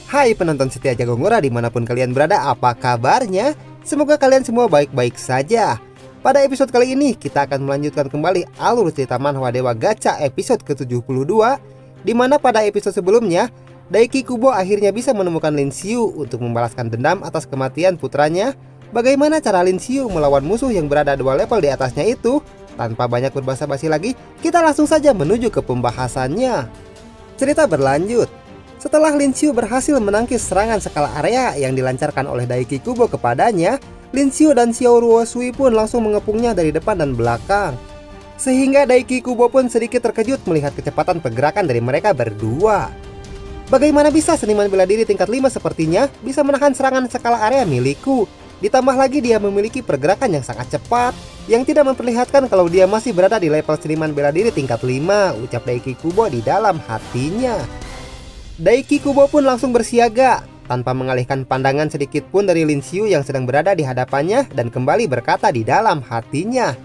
Hai penonton setia Jagongora dimanapun kalian berada, apa kabarnya? Semoga kalian semua baik-baik saja. Pada episode kali ini kita akan melanjutkan kembali alur cerita manhwa Dewa Gacha episode ke-72, dimana pada episode sebelumnya Daiki Kubo akhirnya bisa menemukan Lin Xiu untuk membalaskan dendam atas kematian putranya. Bagaimana cara Lin Xiu melawan musuh yang berada 2 level di atasnya itu? Tanpa banyak berbasa-basi lagi, kita langsung saja menuju ke pembahasannya. Cerita berlanjut. Setelah Lin Xiu berhasil menangkis serangan skala area yang dilancarkan oleh Daiki Kubo kepadanya, Lin Xiu dan Xiao Ruosui pun langsung mengepungnya dari depan dan belakang. Sehingga Daiki Kubo pun sedikit terkejut melihat kecepatan pergerakan dari mereka berdua. Bagaimana bisa seniman bela diri tingkat 5 sepertinya bisa menahan serangan skala area milikku? Ditambah lagi dia memiliki pergerakan yang sangat cepat, yang tidak memperlihatkan kalau dia masih berada di level seniman bela diri tingkat 5, ucap Daiki Kubo di dalam hatinya. Daiki Kubo pun langsung bersiaga, tanpa mengalihkan pandangan sedikit pun dari Lin Xiu yang sedang berada di hadapannya dan kembali berkata di dalam hatinya.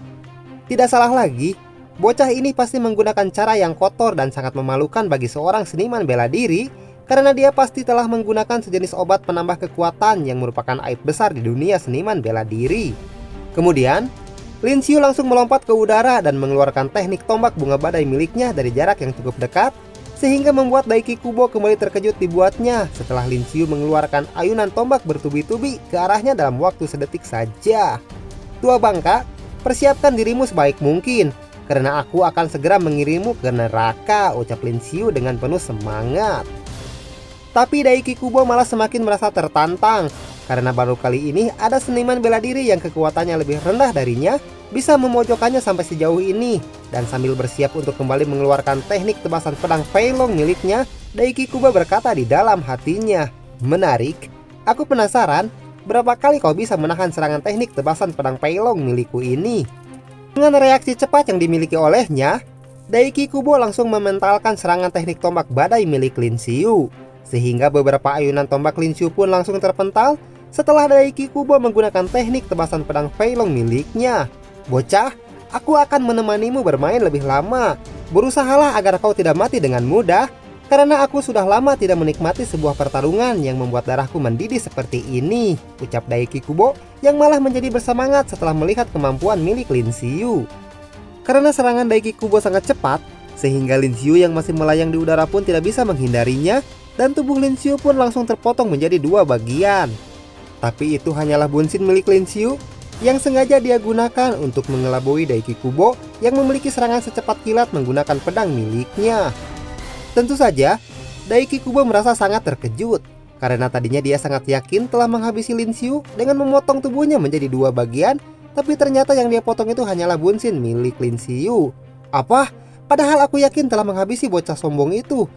Tidak salah lagi, bocah ini pasti menggunakan cara yang kotor dan sangat memalukan bagi seorang seniman bela diri, karena dia pasti telah menggunakan sejenis obat penambah kekuatan yang merupakan aib besar di dunia seniman bela diri. Kemudian, Lin Xiu langsung melompat ke udara dan mengeluarkan teknik tombak bunga badai miliknya dari jarak yang cukup dekat, sehingga membuat Daiki Kubo kembali terkejut dibuatnya setelah Lin Xiu mengeluarkan ayunan tombak bertubi-tubi ke arahnya dalam waktu sedetik saja. Tua bangka, persiapkan dirimu sebaik mungkin, karena aku akan segera mengirimmu ke neraka, ucap Lin Xiu dengan penuh semangat. Tapi Daiki Kubo malah semakin merasa tertantang, karena baru kali ini ada seniman bela diri yang kekuatannya lebih rendah darinya bisa memojokkannya sampai sejauh ini. Dan sambil bersiap untuk kembali mengeluarkan teknik tebasan pedang Fei Long miliknya, Daiki Kubo berkata di dalam hatinya, "Menarik, aku penasaran berapa kali kau bisa menahan serangan teknik tebasan pedang Fei Long milikku ini." Dengan reaksi cepat yang dimiliki olehnya, Daiki Kubo langsung mementalkan serangan teknik tombak badai milik Lin Xiu, sehingga beberapa ayunan tombak Lin Xiu pun langsung terpental setelah Daiki Kubo menggunakan teknik tebasan pedang Fei Long miliknya. "Bocah, aku akan menemanimu bermain lebih lama. Berusahalah agar kau tidak mati dengan mudah, karena aku sudah lama tidak menikmati sebuah pertarungan yang membuat darahku mendidih seperti ini," ucap Daiki Kubo yang malah menjadi bersemangat setelah melihat kemampuan milik Lin Xiu. Karena serangan Daiki Kubo sangat cepat, sehingga Lin Xiu yang masih melayang di udara pun tidak bisa menghindarinya, dan tubuh Lin Xiu pun langsung terpotong menjadi 2 bagian. Tapi itu hanyalah bunsin milik Lin Xiu yang sengaja dia gunakan untuk mengelabui Daiki Kubo yang memiliki serangan secepat kilat menggunakan pedang miliknya. Tentu saja, Daiki Kubo merasa sangat terkejut, karena tadinya dia sangat yakin telah menghabisi Lin Xiu dengan memotong tubuhnya menjadi 2 bagian, tapi ternyata yang dia potong itu hanyalah bunsin milik Lin Xiu. Apa? Padahal aku yakin telah menghabisi bocah sombong itu.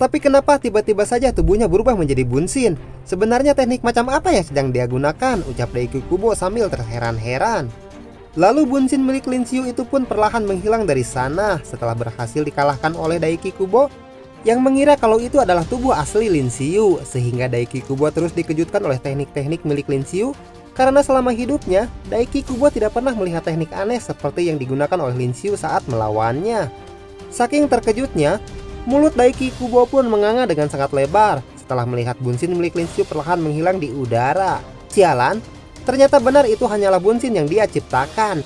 Tapi kenapa tiba-tiba saja tubuhnya berubah menjadi bunsin? Sebenarnya teknik macam apa yang sedang dia gunakan? Ucap Daiki Kubo sambil terheran-heran. Lalu bunsin milik Lin Xiu itu pun perlahan menghilang dari sana setelah berhasil dikalahkan oleh Daiki Kubo yang mengira kalau itu adalah tubuh asli Lin Xiu, sehingga Daiki Kubo terus dikejutkan oleh teknik-teknik milik Lin Xiu, karena selama hidupnya Daiki Kubo tidak pernah melihat teknik aneh seperti yang digunakan oleh Lin Xiu saat melawannya. Saking terkejutnya, mulut Daiki Kubo pun menganga dengan sangat lebar setelah melihat bunsin milik Lin Xiu perlahan menghilang di udara. Sialan, ternyata benar itu hanyalah bunsin yang dia ciptakan.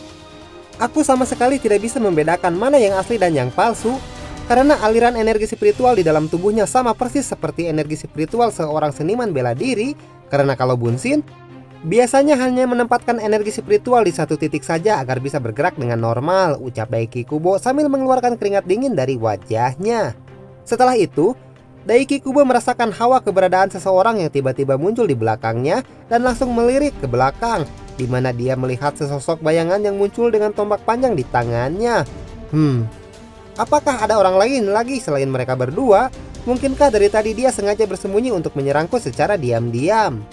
Aku sama sekali tidak bisa membedakan mana yang asli dan yang palsu, karena aliran energi spiritual di dalam tubuhnya sama persis seperti energi spiritual seorang seniman bela diri. Karena kalau bunsin biasanya hanya menempatkan energi spiritual di satu titik saja agar bisa bergerak dengan normal, ucap Daiki Kubo sambil mengeluarkan keringat dingin dari wajahnya. Setelah itu, Daiki Kubo merasakan hawa keberadaan seseorang yang tiba-tiba muncul di belakangnya dan langsung melirik ke belakang, di mana dia melihat sesosok bayangan yang muncul dengan tombak panjang di tangannya. Apakah ada orang lain lagi selain mereka berdua? Mungkinkah dari tadi dia sengaja bersembunyi untuk menyerangku secara diam-diam?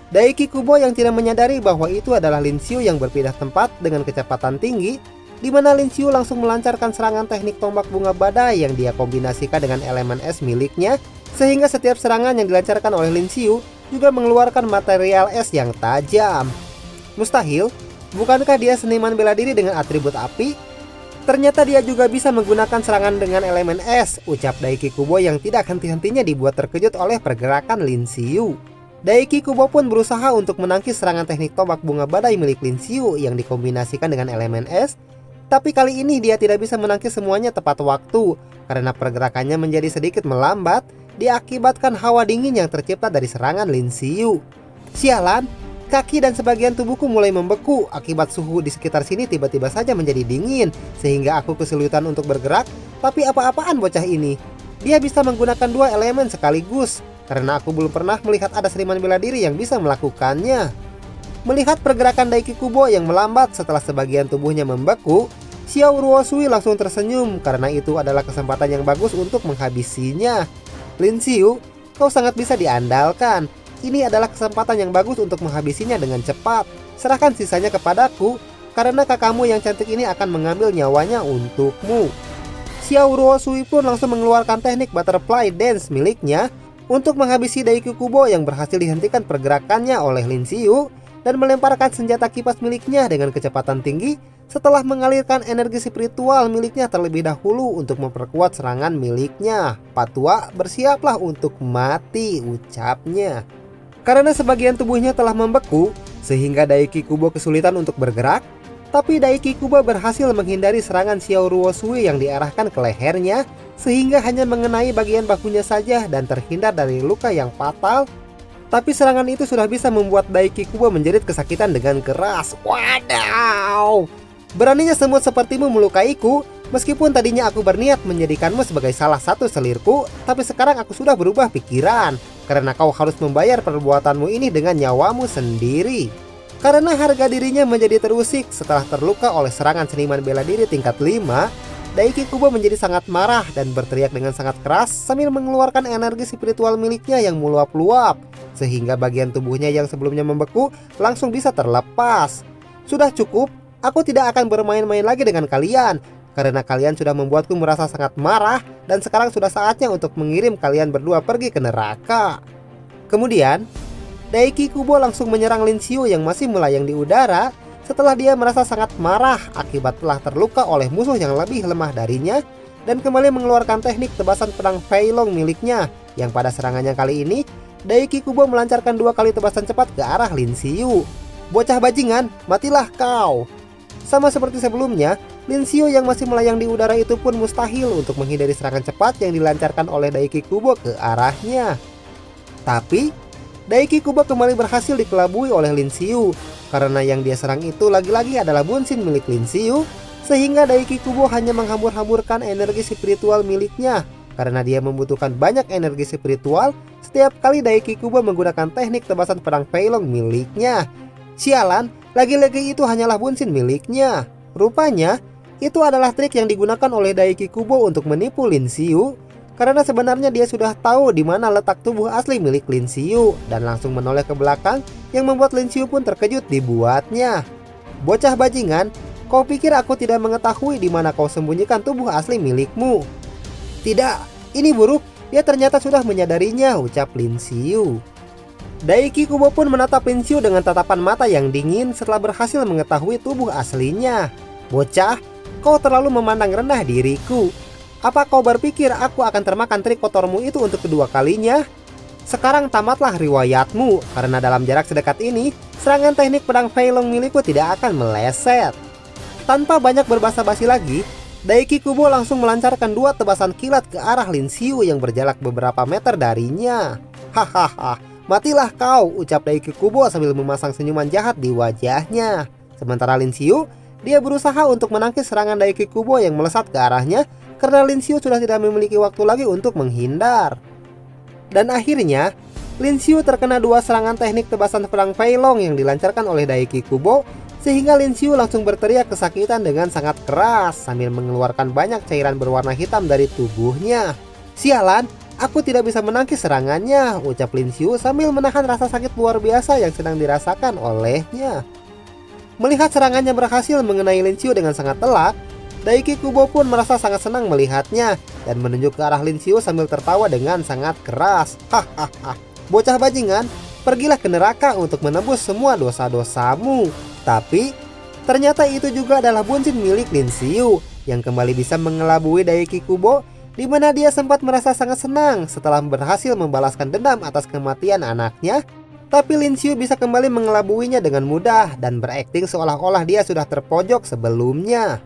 Daiki Kubo yang tidak menyadari bahwa itu adalah Lin Xiu yang berpindah tempat dengan kecepatan tinggi, di mana Lin Xiu langsung melancarkan serangan teknik tombak bunga badai yang dia kombinasikan dengan elemen es miliknya, sehingga setiap serangan yang dilancarkan oleh Lin Xiu juga mengeluarkan material es yang tajam. Mustahil, bukankah dia seniman bela diri dengan atribut api? Ternyata dia juga bisa menggunakan serangan dengan elemen es, ucap Daiki Kubo yang tidak henti-hentinya dibuat terkejut oleh pergerakan Lin Xiu. Daiki Kubo pun berusaha untuk menangkis serangan teknik tombak bunga badai milik Lin Xiu yang dikombinasikan dengan elemen es. Tapi kali ini dia tidak bisa menangkis semuanya tepat waktu karena pergerakannya menjadi sedikit melambat diakibatkan hawa dingin yang tercipta dari serangan Lin Xiu. Sialan, kaki dan sebagian tubuhku mulai membeku akibat suhu di sekitar sini tiba-tiba saja menjadi dingin sehingga aku kesulitan untuk bergerak. Tapi apa-apaan bocah ini? Dia bisa menggunakan dua elemen sekaligus karena aku belum pernah melihat ada seniman bela diri yang bisa melakukannya. Melihat pergerakan Daiki Kubo yang melambat setelah sebagian tubuhnya membeku, Xiao Ruosui langsung tersenyum karena itu adalah kesempatan yang bagus untuk menghabisinya. Lin Xiu, kau sangat bisa diandalkan. Ini adalah kesempatan yang bagus untuk menghabisinya dengan cepat. Serahkan sisanya kepadaku, karena kakakmu yang cantik ini akan mengambil nyawanya untukmu. Xiao Ruosui pun langsung mengeluarkan teknik butterfly dance miliknya untuk menghabisi Daiki Kubo yang berhasil dihentikan pergerakannya oleh Lin Xiu dan melemparkan senjata kipas miliknya dengan kecepatan tinggi setelah mengalirkan energi spiritual miliknya terlebih dahulu untuk memperkuat serangan miliknya. Patua, bersiaplah untuk mati, ucapnya. Karena sebagian tubuhnya telah membeku, sehingga Daiki Kubo kesulitan untuk bergerak, tapi Daiki Kubo berhasil menghindari serangan Xiao Ruosui yang diarahkan ke lehernya, sehingga hanya mengenai bagian bahunya saja dan terhindar dari luka yang fatal. Tapi serangan itu sudah bisa membuat Daiki Kubo menjerit kesakitan dengan keras. Wadaw! Beraninya semut sepertimu melukaiku, meskipun tadinya aku berniat menjadikanmu sebagai salah satu selirku, tapi sekarang aku sudah berubah pikiran. Karena kau harus membayar perbuatanmu ini dengan nyawamu sendiri. Karena harga dirinya menjadi terusik setelah terluka oleh serangan seniman bela diri tingkat 5, Daiki Kubo menjadi sangat marah dan berteriak dengan sangat keras sambil mengeluarkan energi spiritual miliknya yang meluap-luap, sehingga bagian tubuhnya yang sebelumnya membeku langsung bisa terlepas. Sudah cukup, aku tidak akan bermain-main lagi dengan kalian. Karena kalian sudah membuatku merasa sangat marah dan sekarang sudah saatnya untuk mengirim kalian berdua pergi ke neraka. Kemudian, Daiki Kubo langsung menyerang Lin Xiu yang masih melayang di udara setelah dia merasa sangat marah akibat telah terluka oleh musuh yang lebih lemah darinya dan kembali mengeluarkan teknik tebasan pedang Fei Long miliknya yang pada serangannya kali ini, Daiki Kubo melancarkan 2 kali tebasan cepat ke arah Lin Xiu. Bocah bajingan, matilah kau! Sama seperti sebelumnya, Lin Xiu yang masih melayang di udara itu pun mustahil untuk menghindari serangan cepat yang dilancarkan oleh Daiki Kubo ke arahnya. Tapi, Daiki Kubo kembali berhasil dikelabui oleh Lin Xiu, karena yang dia serang itu lagi-lagi adalah bunsin milik Lin Xiu, sehingga Daiki Kubo hanya menghambur-hamburkan energi spiritual miliknya, karena dia membutuhkan banyak energi spiritual setiap kali Daiki Kubo menggunakan teknik tebasan pedang Fei Long miliknya. Sialan, lagi-lagi itu hanyalah bunsin miliknya. Rupanya, itu adalah trik yang digunakan oleh Daiki Kubo untuk menipu Lin Xiu, karena sebenarnya dia sudah tahu di mana letak tubuh asli milik Lin Xiu dan langsung menoleh ke belakang yang membuat Lin Xiu pun terkejut dibuatnya. Bocah bajingan, kau pikir aku tidak mengetahui di mana kau sembunyikan tubuh asli milikmu? Tidak, ini buruk, dia ternyata sudah menyadarinya, ucap Lin Xiu. Daiki Kubo pun menatap Lin Xiu dengan tatapan mata yang dingin setelah berhasil mengetahui tubuh aslinya. Bocah, kau terlalu memandang rendah diriku. Apa kau berpikir aku akan termakan trik kotormu itu untuk kedua kalinya? Sekarang tamatlah riwayatmu, karena dalam jarak sedekat ini, serangan teknik pedang Fei Long milikku tidak akan meleset. Tanpa banyak berbasa-basi lagi, Daiki Kubo langsung melancarkan 2 tebasan kilat ke arah Lin Xiu yang berjarak beberapa meter darinya. Hahaha. Matilah kau, ucap Daiki Kubo sambil memasang senyuman jahat di wajahnya. Sementara Lin Xiu, dia berusaha untuk menangkis serangan Daiki Kubo yang melesat ke arahnya karena Lin Xiu sudah tidak memiliki waktu lagi untuk menghindar. Dan akhirnya, Lin Xiu terkena 2 serangan teknik tebasan pedang Fei Long yang dilancarkan oleh Daiki Kubo, sehingga Lin Xiu langsung berteriak kesakitan dengan sangat keras sambil mengeluarkan banyak cairan berwarna hitam dari tubuhnya. Sialan, aku tidak bisa menangkis serangannya, ucap Lin Xiu sambil menahan rasa sakit luar biasa yang sedang dirasakan olehnya. Melihat serangannya berhasil mengenai Lin Xiu dengan sangat telak, Daiki Kubo pun merasa sangat senang melihatnya dan menunjuk ke arah Lin Xiu sambil tertawa dengan sangat keras. Hahaha, bocah bajingan, pergilah ke neraka untuk menebus semua dosa-dosamu. Tapi ternyata itu juga adalah bunsin milik Lin Xiu, yang kembali bisa mengelabui Daiki Kubo, di mana dia sempat merasa sangat senang setelah berhasil membalaskan dendam atas kematian anaknya. Tapi Lin Xiu bisa kembali mengelabuinya dengan mudah dan berakting seolah-olah dia sudah terpojok sebelumnya.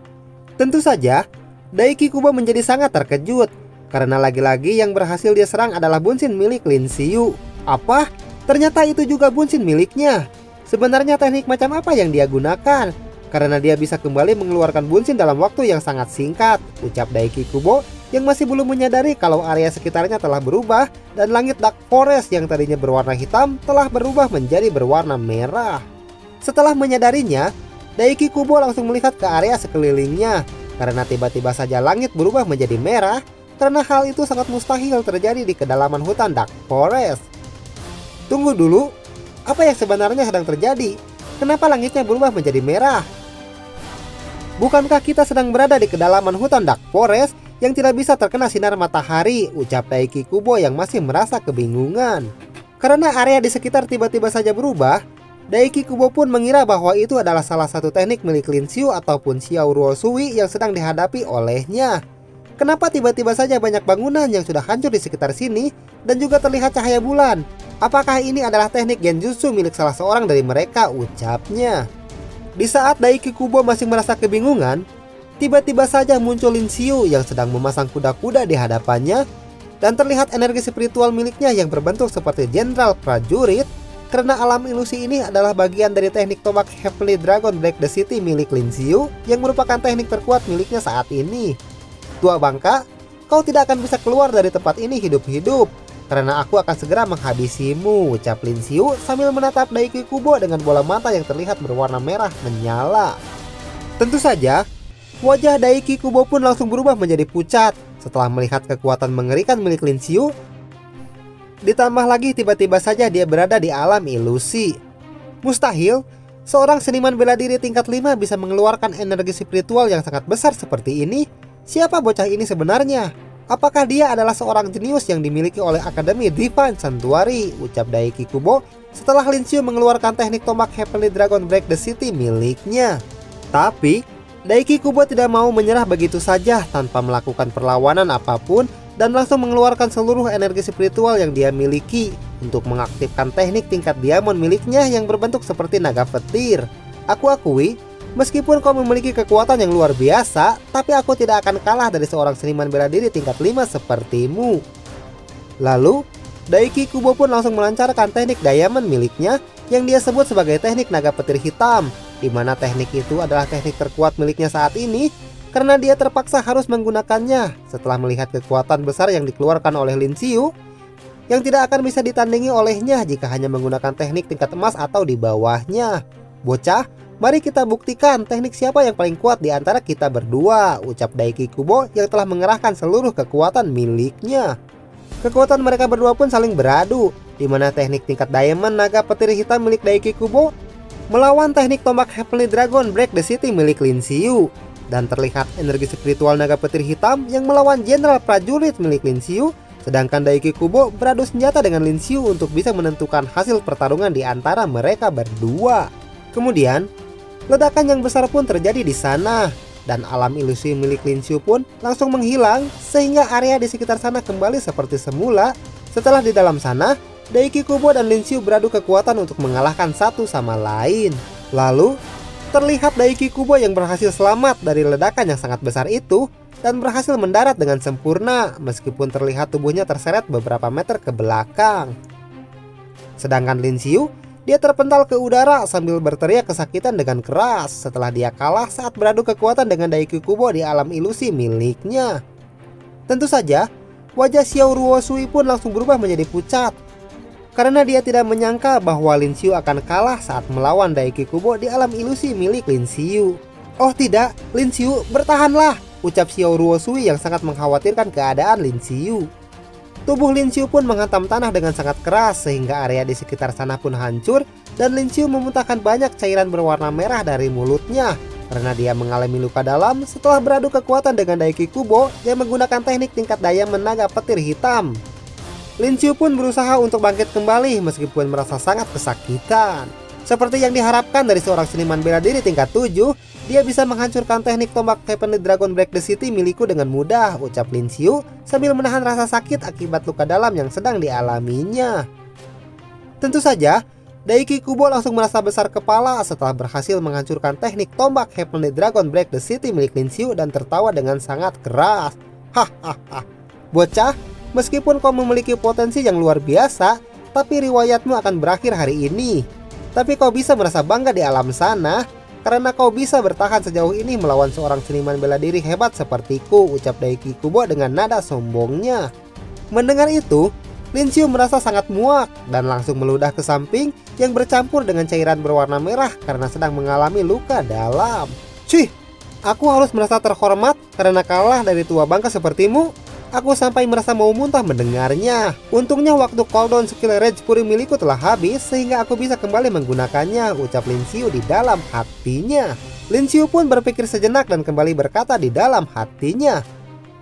Tentu saja, Daiki Kubo menjadi sangat terkejut karena lagi-lagi yang berhasil dia serang adalah bunsin milik Lin Xiu. Apa? Ternyata itu juga bunsin miliknya. Sebenarnya teknik macam apa yang dia gunakan? Karena dia bisa kembali mengeluarkan bunsin dalam waktu yang sangat singkat, ucap Daiki Kubo yang masih belum menyadari kalau area sekitarnya telah berubah dan langit Dark Forest yang tadinya berwarna hitam telah berubah menjadi berwarna merah. Setelah menyadarinya, Daiki Kubo langsung melihat ke area sekelilingnya karena tiba-tiba saja langit berubah menjadi merah, karena hal itu sangat mustahil terjadi di kedalaman hutan Dark Forest. Tunggu dulu, apa yang sebenarnya sedang terjadi? Kenapa langitnya berubah menjadi merah? Bukankah kita sedang berada di kedalaman hutan Dark Forest yang tidak bisa terkena sinar matahari, ucap Daiki Kubo yang masih merasa kebingungan. Karena area di sekitar tiba-tiba saja berubah, Daiki Kubo pun mengira bahwa itu adalah salah satu teknik milik Lin Xiu ataupun Xiao Ruosui yang sedang dihadapi olehnya. Kenapa tiba-tiba saja banyak bangunan yang sudah hancur di sekitar sini dan juga terlihat cahaya bulan? Apakah ini adalah teknik genjutsu milik salah seorang dari mereka, ucapnya. Di saat Daiki Kubo masih merasa kebingungan, tiba-tiba saja muncul Lin Xiu yang sedang memasang kuda-kuda di hadapannya dan terlihat energi spiritual miliknya yang berbentuk seperti jenderal prajurit, karena alam ilusi ini adalah bagian dari teknik tombak Heavenly Dragon Break the City milik Lin Xiu yang merupakan teknik terkuat miliknya saat ini. Tua bangka, kau tidak akan bisa keluar dari tempat ini hidup-hidup, karena aku akan segera menghabisimu, ucap Lin Xiu sambil menatap Daiki Kubo dengan bola mata yang terlihat berwarna merah menyala. Tentu saja, wajah Daiki Kubo pun langsung berubah menjadi pucat setelah melihat kekuatan mengerikan milik Lin Xiu. Ditambah lagi tiba-tiba saja dia berada di alam ilusi. Mustahil seorang seniman bela diri tingkat 5 bisa mengeluarkan energi spiritual yang sangat besar seperti ini. Siapa bocah ini sebenarnya? Apakah dia adalah seorang jenius yang dimiliki oleh Akademi Divine Sanctuary, ucap Daiki Kubo setelah Lin Xiu mengeluarkan teknik tombak Heavenly Dragon Break the City miliknya. Tapi Daiki Kubo tidak mau menyerah begitu saja tanpa melakukan perlawanan apapun dan langsung mengeluarkan seluruh energi spiritual yang dia miliki untuk mengaktifkan teknik tingkat diamond miliknya yang berbentuk seperti naga petir. Aku akui, meskipun kau memiliki kekuatan yang luar biasa, tapi aku tidak akan kalah dari seorang seniman bela diri tingkat 5 sepertimu. Lalu, Daiki Kubo pun langsung melancarkan teknik diamond miliknya yang dia sebut sebagai teknik naga petir hitam, di mana teknik itu adalah teknik terkuat miliknya saat ini karena dia terpaksa harus menggunakannya setelah melihat kekuatan besar yang dikeluarkan oleh Lin Xiu yang tidak akan bisa ditandingi olehnya jika hanya menggunakan teknik tingkat emas atau di bawahnya. Bocah, mari kita buktikan teknik siapa yang paling kuat di antara kita berdua, ucap Daiki Kubo yang telah mengerahkan seluruh kekuatan miliknya. Kekuatan mereka berdua pun saling beradu, di mana teknik tingkat diamond naga petir hitam milik Daiki Kubo melawan teknik tombak Heavenly Dragon Break the City milik Lin Xiu. Dan terlihat energi spiritual naga petir hitam yang melawan jenderal prajurit milik Lin Xiu, sedangkan Daiki Kubo beradu senjata dengan Lin Xiu untuk bisa menentukan hasil pertarungan di antara mereka berdua. Kemudian, ledakan yang besar pun terjadi di sana, dan alam ilusi milik Lin Xiu pun langsung menghilang sehingga area di sekitar sana kembali seperti semula. Setelah di dalam sana, Daiki Kubo dan Lin Xiu beradu kekuatan untuk mengalahkan satu sama lain. Lalu, terlihat Daiki Kubo yang berhasil selamat dari ledakan yang sangat besar itu dan berhasil mendarat dengan sempurna meskipun terlihat tubuhnya terseret beberapa meter ke belakang. Sedangkan Lin Xiu, dia terpental ke udara sambil berteriak kesakitan dengan keras setelah dia kalah saat beradu kekuatan dengan Daiki Kubo di alam ilusi miliknya. Tentu saja, wajah Xiao Ruosui pun langsung berubah menjadi pucat karena dia tidak menyangka bahwa Lin Xiu akan kalah saat melawan Daiki Kubo di alam ilusi milik Lin Xiu. Oh tidak, Lin Xiu, bertahanlah, ucap Xiao Ruosui yang sangat mengkhawatirkan keadaan Lin Xiu. Tubuh Lin Xiu pun menghantam tanah dengan sangat keras sehingga area di sekitar sana pun hancur dan Lin Xiu memuntahkan banyak cairan berwarna merah dari mulutnya karena dia mengalami luka dalam setelah beradu kekuatan dengan Daiki Kubo yang menggunakan teknik tingkat diamond naga petir hitam. Lin Xiu pun berusaha untuk bangkit kembali meskipun merasa sangat kesakitan. Seperti yang diharapkan dari seorang seniman bela diri tingkat 7, dia bisa menghancurkan teknik tombak Heavenly Dragon Break the City milikku dengan mudah, ucap Lin Xiu sambil menahan rasa sakit akibat luka dalam yang sedang dialaminya. Tentu saja, Daiki Kubo langsung merasa besar kepala setelah berhasil menghancurkan teknik tombak Heavenly Dragon Break the City milik Lin Xiu dan tertawa dengan sangat keras. Hahaha, bocah, meskipun kau memiliki potensi yang luar biasa, tapi riwayatmu akan berakhir hari ini. Tapi kau bisa merasa bangga di alam sana karena kau bisa bertahan sejauh ini melawan seorang seniman bela diri hebat sepertiku, ucap Daiki Kubo dengan nada sombongnya. Mendengar itu, Lin Xiu merasa sangat muak dan langsung meludah ke samping yang bercampur dengan cairan berwarna merah karena sedang mengalami luka dalam. Cih, aku harus merasa terhormat karena kalah dari tua bangka sepertimu. Aku sampai merasa mau muntah mendengarnya. Untungnya waktu cooldown skill Rage Fury milikku telah habis sehingga aku bisa kembali menggunakannya, ucap Lin Xiu di dalam hatinya. Lin Xiu pun berpikir sejenak dan kembali berkata di dalam hatinya,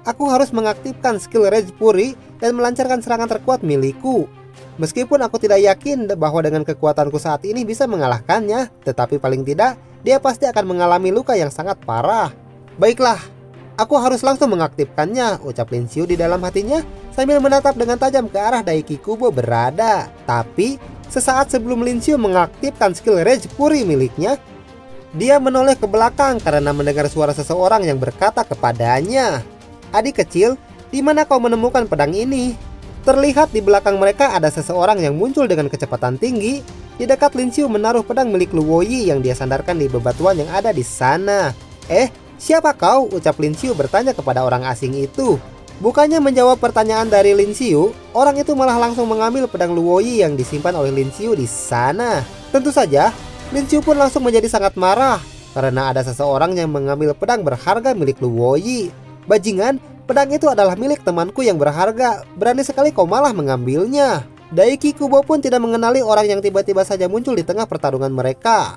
aku harus mengaktifkan skill Rage Fury dan melancarkan serangan terkuat milikku. Meskipun aku tidak yakin bahwa dengan kekuatanku saat ini bisa mengalahkannya, tetapi paling tidak dia pasti akan mengalami luka yang sangat parah. Baiklah, aku harus langsung mengaktifkannya, ucap Lin Xiu di dalam hatinya sambil menatap dengan tajam ke arah Daiki Kubo berada. Tapi sesaat sebelum Lin Xiu mengaktifkan skill Rage Fury miliknya, dia menoleh ke belakang karena mendengar suara seseorang yang berkata kepadanya, adik kecil, di mana kau menemukan pedang ini? Terlihat di belakang mereka ada seseorang yang muncul dengan kecepatan tinggi. Di dekat Lin Xiu menaruh pedang milik Luo Yi yang dia sandarkan di bebatuan yang ada di sana. Siapa kau? Ucap Lin Xiu bertanya kepada orang asing itu. Bukannya menjawab pertanyaan dari Lin Xiu, orang itu malah langsung mengambil pedang Luo Yi yang disimpan oleh Lin Xiu di sana. Tentu saja, Lin Xiu pun langsung menjadi sangat marah karena ada seseorang yang mengambil pedang berharga milik Luo Yi. Bajingan, pedang itu adalah milik temanku yang berharga. Berani sekali kau malah mengambilnya. Daiki Kubo pun tidak mengenali orang yang tiba-tiba saja muncul di tengah pertarungan mereka.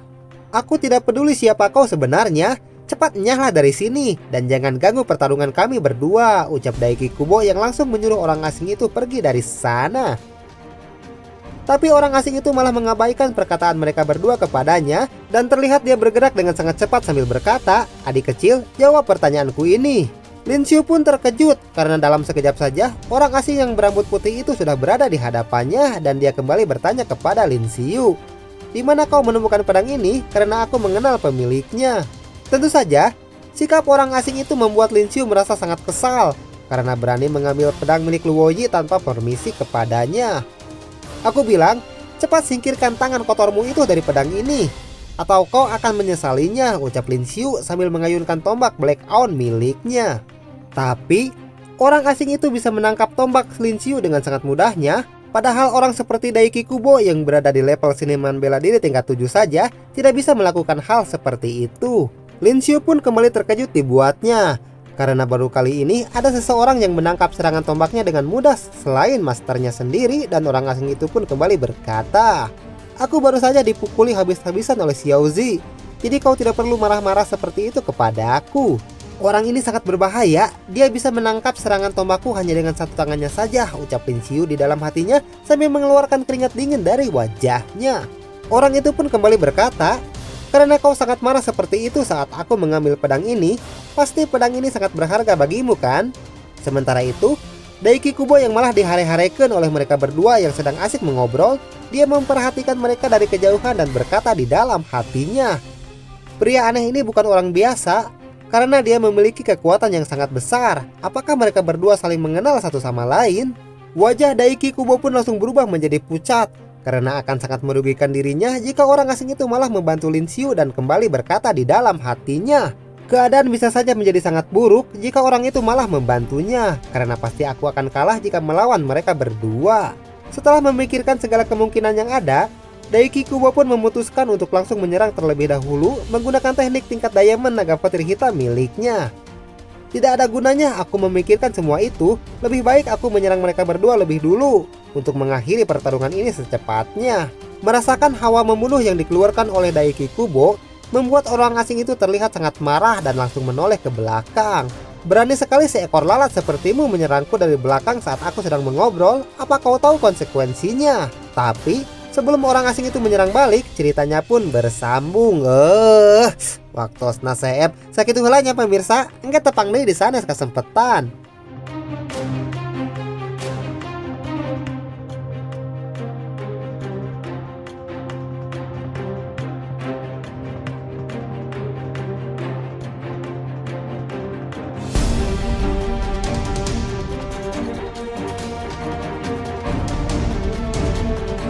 Aku tidak peduli siapa kau sebenarnya. Cepat nyahlah dari sini dan jangan ganggu pertarungan kami berdua, ucap Daiki Kubo yang langsung menyuruh orang asing itu pergi dari sana. Tapi orang asing itu malah mengabaikan perkataan mereka berdua kepadanya dan terlihat dia bergerak dengan sangat cepat sambil berkata, adik kecil, jawab pertanyaanku ini. Lin Xiu pun terkejut karena dalam sekejap saja orang asing yang berambut putih itu sudah berada di hadapannya dan dia kembali bertanya kepada Lin Xiu, di mana kau menemukan pedang ini karena aku mengenal pemiliknya. Tentu saja, sikap orang asing itu membuat Lin Xiu merasa sangat kesal karena berani mengambil pedang milik Luo Yi tanpa permisi kepadanya. Aku bilang, cepat singkirkan tangan kotormu itu dari pedang ini, atau kau akan menyesalinya, ucap Lin Xiu sambil mengayunkan tombak Black Awn miliknya. Tapi, orang asing itu bisa menangkap tombak Lin Xiu dengan sangat mudahnya. Padahal orang seperti Daiki Kubo yang berada di level seniman bela diri tingkat 7 saja tidak bisa melakukan hal seperti itu. Lin Xiu pun kembali terkejut dibuatnya, karena baru kali ini ada seseorang yang menangkap serangan tombaknya dengan mudah selain masternya sendiri. Dan orang asing itu pun kembali berkata, aku baru saja dipukuli habis-habisan oleh Xiao Zi, jadi kau tidak perlu marah-marah seperti itu kepada aku. Orang ini sangat berbahaya, dia bisa menangkap serangan tombakku hanya dengan satu tangannya saja, ucap Lin Xiu di dalam hatinya sambil mengeluarkan keringat dingin dari wajahnya. Orang itu pun kembali berkata, karena kau sangat marah seperti itu saat aku mengambil pedang ini, pasti pedang ini sangat berharga bagimu kan? Sementara itu, Daiki Kubo yang malah dihare-harekan oleh mereka berdua yang sedang asik mengobrol, dia memperhatikan mereka dari kejauhan dan berkata di dalam hatinya, pria aneh ini bukan orang biasa, karena dia memiliki kekuatan yang sangat besar. Apakah mereka berdua saling mengenal satu sama lain? Wajah Daiki Kubo pun langsung berubah menjadi pucat, karena akan sangat merugikan dirinya jika orang asing itu malah membantu Lin Xiu dan kembali berkata di dalam hatinya, keadaan bisa saja menjadi sangat buruk jika orang itu malah membantunya, karena pasti aku akan kalah jika melawan mereka berdua. Setelah memikirkan segala kemungkinan yang ada, Daiki Kubo pun memutuskan untuk langsung menyerang terlebih dahulu menggunakan teknik tingkat Diamond Naga Petir Hitam miliknya. Tidak ada gunanya aku memikirkan semua itu, lebih baik aku menyerang mereka berdua lebih dulu untuk mengakhiri pertarungan ini secepatnya. Merasakan hawa membunuh yang dikeluarkan oleh Daiki Kubo membuat orang asing itu terlihat sangat marah dan langsung menoleh ke belakang. Berani sekali seekor lalat sepertimu menyerangku dari belakang saat aku sedang mengobrol, apa kau tahu konsekuensinya? Tapi Sebelum orang asing itu menyerang balik, ceritanya pun bersambung. Waktu naseep sakit heulanya pemirsa, engke tepang deui di sanes kasempetan.